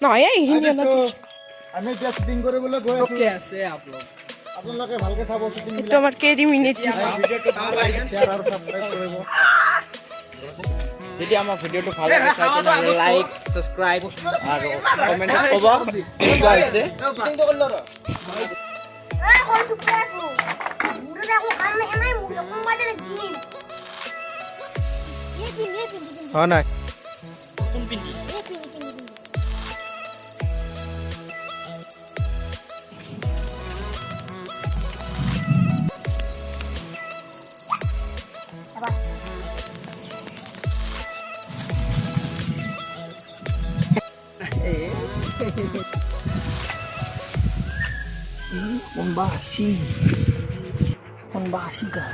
নহয় এইখিনি আমি এতিয়া শ্বুটিং কৰিবলৈ গৈ আছো আছে আপলোড আপোনালোকে ভালকে চাব শ্বুটিং এইটো আমাৰ কেইটি মিনিট ভিডিঅ'টো ভাল লাগে শ্বেয়াৰ আৰু সাবস্ক্ৰাইব কৰিব যদি আমাৰ ভিডিঅ'টো ভাল লাগে তেনে লাইক সাবস্ক্ৰাইব আৰু কমেন্টত ক'ব কেনেকুৱা হৈছে হয় নাই Pembasi ka.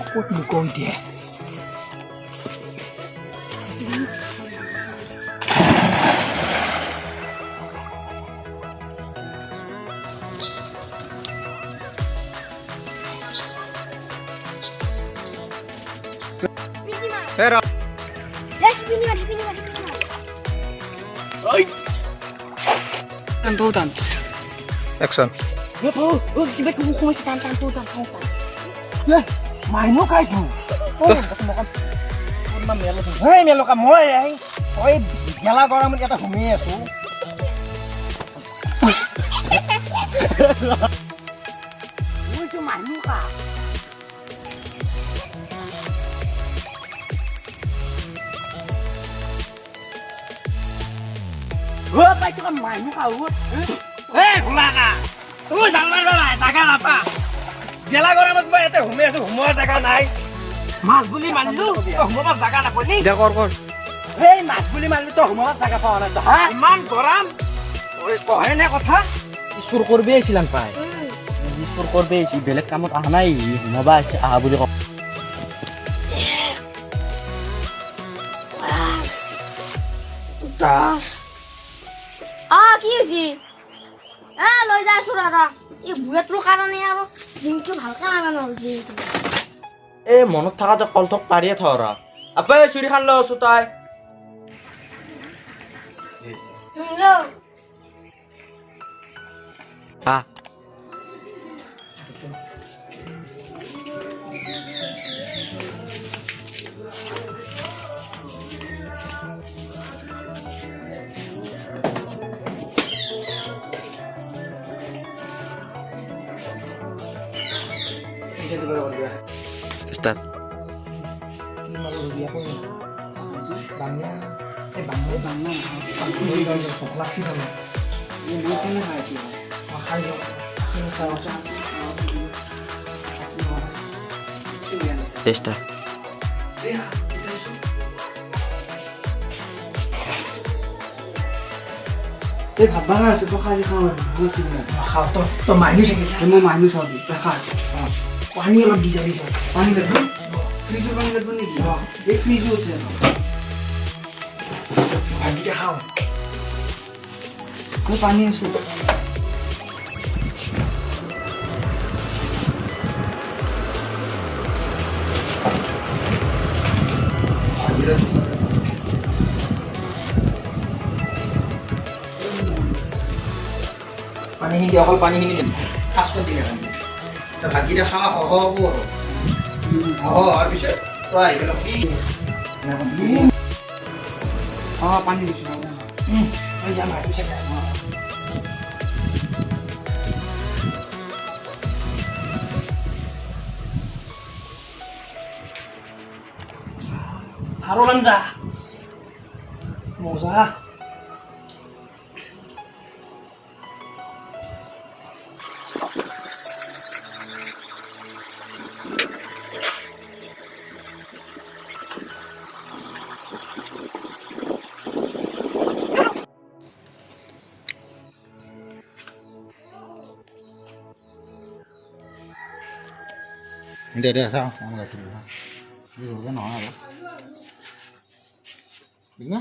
Ako mo dia. Pero. Oi. Tantutan. Action. Kita kumukuha si tantutan. Main mo kayo. Hey, melo ka mo eh. Oy, gala ko naman yata humiya so. Uy, main mo ka. Wah, pa itu kan main mo ka. Pula ka. Salah lah, taga apa? Gala ko naman mo yata humiya so, humiya taga nai. Mas buli manlu, humiya taga na poli. কর Hey, mas buli manlu to humiya taga pa na to. Ha? Iman গরম। ওই কহে না কথা। ইছুৰ কৰবে আছিলাম পাই ইছুৰ কৰবে আছি বেলেগ কামত আহা নাই মবা আছে আহা বুলি ক কি হৈছে লৈ যা আছো ৰ এই বুঢ়াটোৰ কাৰণে আৰু জিমটো ভালকে নামে নহৈছে এ মনত থাকাতে কলথক পাৰিয়ে থৰা আপে চুৰি খান লৈ আছো তাই আ Start. Testa. এই ভাত বানা আছে তো খাই খাও বহুত ঠিক না খাও তো মাইনি থাকে মই মাইনি সব দি খা পানি অলপ দি যাবি পানি লাগবে ফ্রিজে পানি লাগবে নাকি এই ফ্রিজে আছে ভাগিটা খাও আমি পানি আছে পানী খিনি অকল পানী খিনি দিম ফাষ্ট কৰি দিলে ভাগিটা খাওয়া হ'ব আৰু পিছত প্ৰায় গেল কি পানী দিছো হৈ যাম আৰু পিছত হাৰৰ আঞ্জা মজা Để sao? Ăn là thử ha. Đi rồi cái nọ này. Đứng á.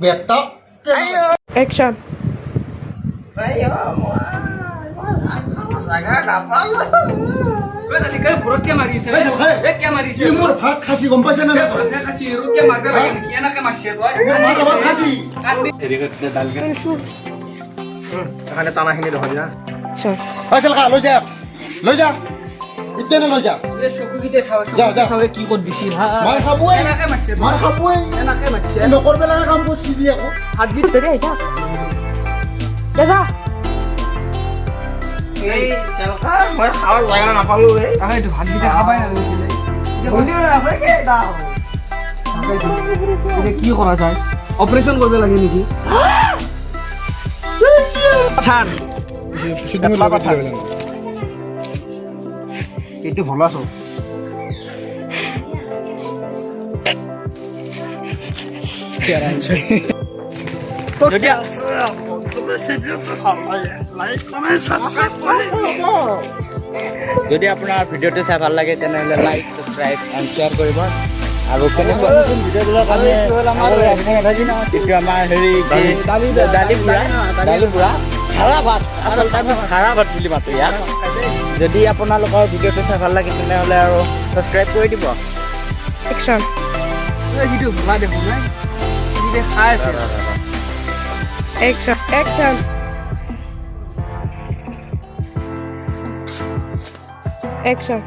বেটা Action. ভৰতকে মাৰিছে এই চাওক, এই। কিয় মাৰিছে ই মোৰ ভাত খাচি গম পাইছে নে নাই? খাচি ৰুকে মাৰবে লাগে নেকি এনেকে মাৰছে তই মোৰ ভাত খাচি এখানে টানাখিনি দেখা দিয়া Action. আছিল খা লৈ যা এতিয়া লৈ যা এই চকুকিতে চাও যাও, যাও। চাওৰে কি ক'ত দিছিল হা মাৰ খাবই এনেকে মাৰছে মাৰ খাবই এনেকে মাৰছে নকৰবে লাগে কাম কৰিছি যি আকৌ হাত বিট Ready, aja. Jasa. এই চালকা মই খাওয়ার জায়গা নাপালো এই আরে ভাত বিটা খাবাই না গেছিলে বলিও আছে কি দাও এটা কি করা যায় অপারেশন করবে লাগে নাকি পাঠান পাতলা কথা এইটো ভালো আছো যদি যদি আপোনাৰ ভিডিঅ'টো চাই ভাল লাগে তেনেহ'লে লাইক ছাবস্ক্ৰাইব এণ্ড শ্বেয়াৰ কৰিব আৰু কেনেকুৱা নতুন ভিডিঅ'বিলাক আমি এইটো আমাৰ হেৰি দালি বুঢ়া খাৰা ভাত আচলতে আমি খাৰা ভাত বুলি মাতোঁ ইয়াক যদি আপোনালোকৰ ভিডিঅ'টো চাই ভাল লাগে তেনেহ'লে আৰু ছাবস্ক্ৰাইব কৰি দিব Action. যিটো ভলা দেখো নাই নিজে খাই আছে Action. Action. Action.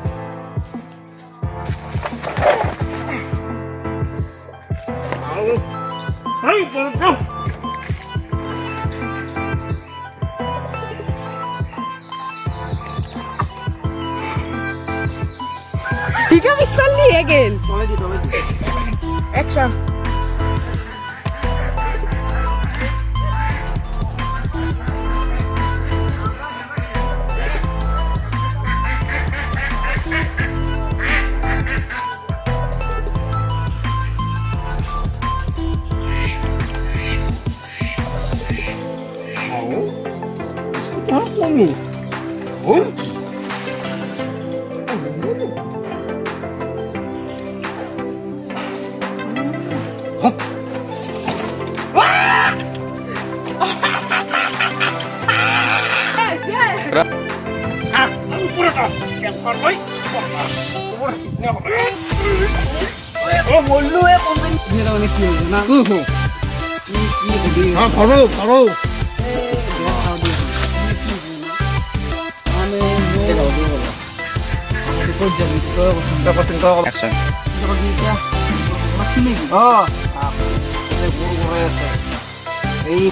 Tiga misalnya again. Action. Action. এই